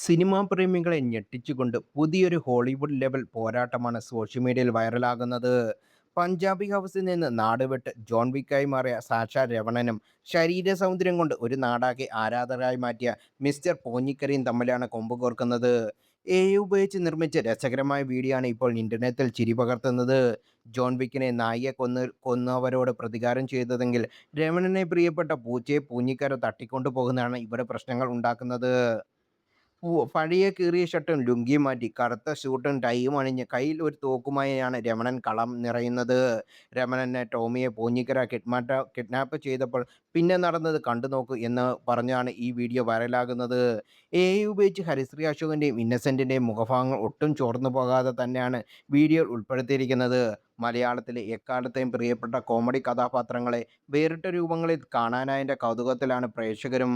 Cinema പ്രേമികളെ ഞെട്ടിച്ചുകൊണ്ട് പുതിയൊരു Hollywood level പോരാട്ടമാണ് സോഷ്യൽ മീഡിയയിൽ വൈറലാകുന്നത്. പഞ്ചാബി ഹൗസിൽ നിന്ന് നാടുവിട്ട് ജോൺ വിക്കായി മാറിയ സാഷ രവണനും ശരീര സൗന്ദര്യം കൊണ്ട് ഒരു നാടാകെ ആരാധകരായി മാറ്റിയ മിസ്റ്റർ പോഞ്ഞിക്കരയും തമ്മിലാണ് കൊമ്പ് കോർക്കുന്നത്. AI ഉപയോഗിച്ച് നിർമ്മിച്ച രസകരമായ വീഡിയോ ആണ് ഇപ്പോൾ ഇന്റർനെറ്റിൽ ചിരി പകർത്തുന്നത്. ജോൺ വിക്കിനെ നായിയെ കൊന്നവരോട് പ്രതികാരം ചെയ്തതെങ്കിൽ രമണനെ പ്രിയപ്പെട്ട പൂച്ചയെ പൂഞ്ഞിക്കര തട്ടിക്കൊണ്ടു പോകുന്നതാണ് ഇവിടെ പ്രശ്നങ്ങൾ ഉണ്ടാക്കുന്നത്. പഴയ കീറിയ ഷർട്ടും ലുങ്കിയും മാറ്റി കറുത്ത സ്യൂട്ടും ടൈയും അണിഞ്ഞ് കയ്യിൽ ഒരു തോക്കുമായാണ് രമണൻ കളം നിറയുന്നത്. രമണനെ ടോമിയെ പൂഞ്ഞിക്കര കിഡ്നാപ്പ് ചെയ്തപ്പോൾ പിന്നെ നടന്നത് കണ്ടു നോക്കൂ എന്ന് പറഞ്ഞാണ് ഈ വീഡിയോ വൈറലാകുന്നത്. AI ഉപയോഗിച്ച് ഹരിശ്രീ അശോകൻ്റെയും ഇന്നസെൻറ്റിൻ്റെയും മുഖഭാവങ്ങൾ ഒട്ടും ചോർന്നു പോകാതെ തന്നെയാണ് വീഡിയോയിൽ ഉൾപ്പെടുത്തിയിരിക്കുന്നത്. മലയാളത്തിലെ എക്കാലത്തെയും പ്രിയപ്പെട്ട കോമഡി കഥാപാത്രങ്ങളെ വേറിട്ട രൂപങ്ങളിൽ കാണാനായതിൻ്റെ കൗതുകത്തിലാണ് പ്രേക്ഷകരും.